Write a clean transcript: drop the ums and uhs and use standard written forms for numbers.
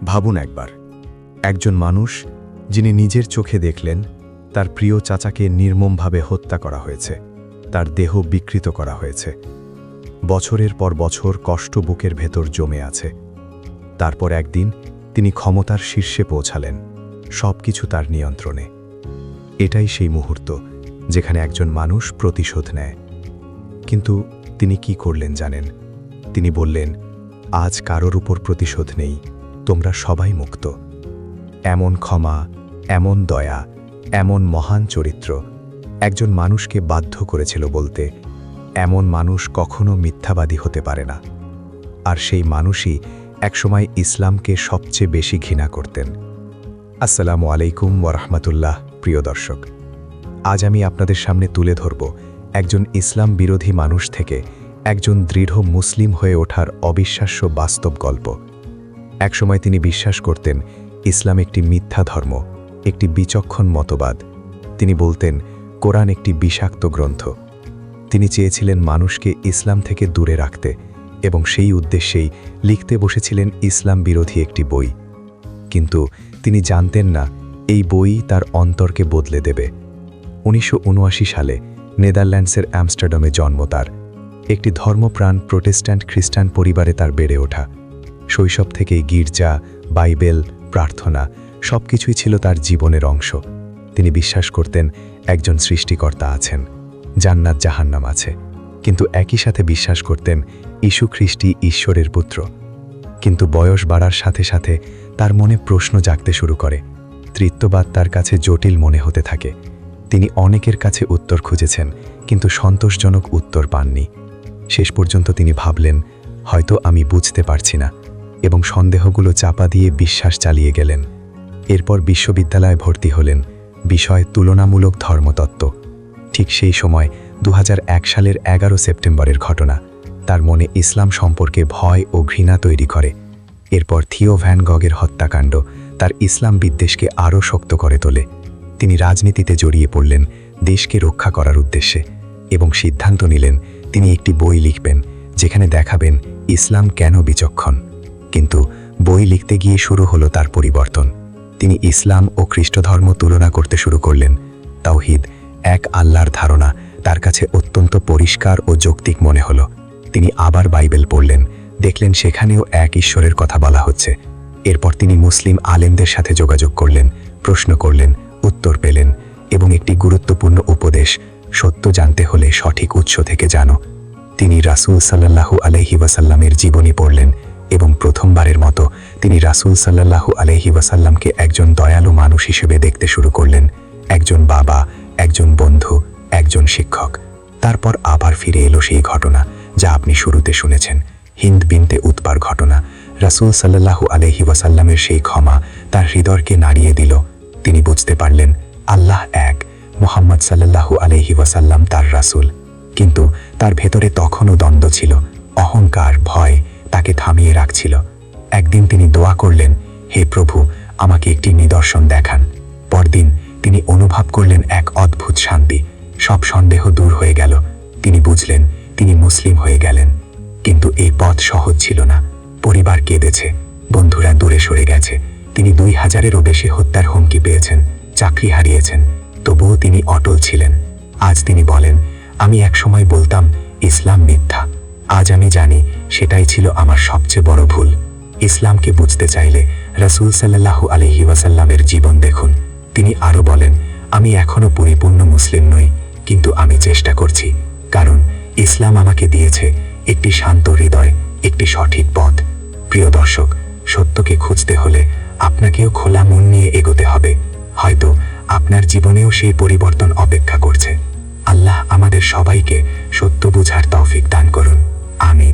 ভাবুন একবার, একজন মানুষ যিনি নিজের চোখে দেখলেন তার প্রিয় চাচাকে নির্মমভাবে হত্যা করা হয়েছে, তার দেহ বিকৃত করা হয়েছে, বছরের পর বছর কষ্ট বুকের ভেতর জমে আছে। তারপর একদিন তিনি ক্ষমতার শীর্ষে পৌঁছালেন, সব কিছু তার নিয়ন্ত্রণে। এটাই সেই মুহূর্ত যেখানে একজন মানুষ প্রতিশোধ নেয়। কিন্তু তিনি কি করলেন জানেন? তিনি বললেন, আজ কারোর উপর প্রতিশোধ নেই, তোমরা সবাই মুক্ত। এমন ক্ষমা, এমন দয়া, এমন মহান চরিত্র একজন মানুষকে বাধ্য করেছিল বলতে, এমন মানুষ কখনো মিথ্যাবাদী হতে পারে না। আর সেই মানুষই একসময় ইসলামকে সবচেয়ে বেশি ঘৃণা করতেন। আসসালামু আলাইকুম ওয়া রাহমাতুল্লাহ। প্রিয় দর্শক, আজ আমি আপনাদের সামনে তুলে ধরব একজন ইসলাম বিরোধী মানুষ থেকে একজন দৃঢ় মুসলিম হয়ে ওঠার অবিশ্বাস্য বাস্তব গল্প। একসময় তিনি বিশ্বাস করতেন ইসলাম একটি মিথ্যা ধর্ম, একটি বিচক্ষণ মতবাদ। তিনি বলতেন কোরআন একটি বিষাক্ত গ্রন্থ। তিনি চেয়েছিলেন মানুষকে ইসলাম থেকে দূরে রাখতে এবং সেই উদ্দেশ্যেই লিখতে বসেছিলেন ইসলাম বিরোধী একটি বই। কিন্তু তিনি জানতেন না এই বই তার অন্তরকে বদলে দেবে। 1979 সালে নেদারল্যান্ডসের অ্যামস্টারডামে জন্ম তার। একটি ধর্মপ্রাণ প্রোটেস্ট্যান্ট খ্রিস্টান পরিবারে তার বেড়ে ওঠা। শৈশব থেকেই গির্জা, বাইবেল, প্রার্থনা সবকিছুই ছিল তার জীবনের অংশ। তিনি বিশ্বাস করতেন একজন সৃষ্টিকর্তা আছেন, জান্নাত জাহান্নাম আছে, কিন্তু একই সাথে বিশ্বাস করতেন যীশু খ্রিস্টই ঈশ্বরের পুত্র। কিন্তু বয়স বাড়ার সাথে সাথে তার মনে প্রশ্ন জাগতে শুরু করে। ত্রিত্ববাদ তার কাছে জটিল মনে হতে থাকে। তিনি অনেকের কাছে উত্তর খুঁজেছেন, কিন্তু সন্তোষজনক উত্তর পাননি। শেষ পর্যন্ত তিনি ভাবলেন, হয়তো আমি বুঝতে পারছি না, এবং সন্দেহগুলো চাপা দিয়ে বিশ্বাস চালিয়ে গেলেন। এরপর বিশ্ববিদ্যালয়ে ভর্তি হলেন, বিষয় তুলনামূলক ধর্মতত্ত্ব। ঠিক সেই সময় 2001 সালের 11 সেপ্টেম্বরের ঘটনা তার মনে ইসলাম সম্পর্কে ভয় ও ঘৃণা তৈরি করে। এরপর থিও ভ্যান গগের হত্যাকাণ্ড তার ইসলাম বিদ্বেষকে আরও শক্ত করে তোলে। তিনি রাজনীতিতে জড়িয়ে পড়লেন দেশকে রক্ষা করার উদ্দেশ্যে, এবং সিদ্ধান্ত নিলেন তিনি একটি বই লিখবেন যেখানে দেখাবেন ইসলাম কেন বিচক্ষণ। কিন্তু বই লিখতে গিয়ে শুরু হলো তার পরিবর্তন। তিনি ইসলাম ও খ্রিস্ট ধর্ম তুলনা করতে শুরু করলেন। তাওহীদ, এক আল্লাহর ধারণা তার কাছে অত্যন্ত পরিষ্কার ও যৌক্তিক মনে হলো। তিনি আবার বাইবেল পড়লেন, দেখলেন সেখানেও এক ঈশ্বরের কথা বলা হচ্ছে। এরপর তিনি মুসলিম আলেমদের সাথে যোগাযোগ করলেন, প্রশ্ন করলেন, উত্তর পেলেন, এবং একটি গুরুত্বপূর্ণ উপদেশ, সত্য জানতে হলে সঠিক উৎস থেকে জানো। তিনি রাসূল সাল্লাল্লাহু আলাইহি ওয়াসাল্লামের জীবনী পড়লেন এবং প্রথমবারের মতো তিনি রাসূল সাল্লাল্লাহু আলাইহি ওয়াসাল্লামকে একজন দয়ালু মানুষ হিসেবে দেখতে শুরু করলেন, একজন বাবা, একজন বন্ধু, একজন শিক্ষক। তারপর আবার ফিরে এলো সেই ঘটনা যা আপনি শুরুতে শুনেছেন, হিন্দ বিনতে উতবার ঘটনা। রাসূল সাল্লাল্লাহু আলাইহি ওয়াসাল্লামের সেই ক্ষমা তার হৃদয়কে নাড়িয়ে দিল। তিনি বুঝতে পারলেন আল্লাহ এক, মুহাম্মদ সাল্লাল্লাহু আলাইহি ওয়াসাল্লাম তার রাসূল। কিন্তু তার ভেতরে তখনও দ্বন্দ্ব ছিল, অহংকার, ভয় তাকে থামিয়ে রাখছিল। একদিন তিনি দোয়া করলেন, হে প্রভু, আমাকে একটি নিদর্শন দেখান। পরদিন তিনি অনুভব করলেন এক অদ্ভুত শান্তি। সব সন্দেহ দূর হয়ে গেল। তিনি বুঝলেন তিনি মুসলিম হয়ে গেলেন। কিন্তু এই পথ সহজ ছিল না। পরিবার কেঁদেছে, বন্ধুরা দূরে সরে গেছে, তিনি 2000-এরও বেশি হত্যার হুমকি পেয়েছেন, চাকরি হারিয়েছেন। তবুও তিনি অটল ছিলেন। আজ তিনি বলেন, আমি একসময় বলতাম ইসলাম মিথ্যা। আজ আমি জানি সেটাই ছিল আমার সবচেয়ে বড় ভুল। ইসলামকে বুঝতে চাইলে রাসূল সাল্লাল্লাহু আলাইহি ওয়াসাল্লামের জীবন দেখুন। তিনি আরও বলেন, আমি এখনও পরিপূর্ণ মুসলিম নই, কিন্তু আমি চেষ্টা করছি, কারণ ইসলাম আমাকে দিয়েছে একটি শান্ত হৃদয়, একটি সঠিক পথ। প্রিয় দর্শক, সত্যকে খুঁজতে হলে আপনাকেও খোলা মন নিয়ে এগোতে হবে। হয়তো আপনার জীবনেও সেই পরিবর্তন অপেক্ষা করছে। আল্লাহ আমাদের সবাইকে সত্য বুঝার তৌফিক দান করুন। আমিন।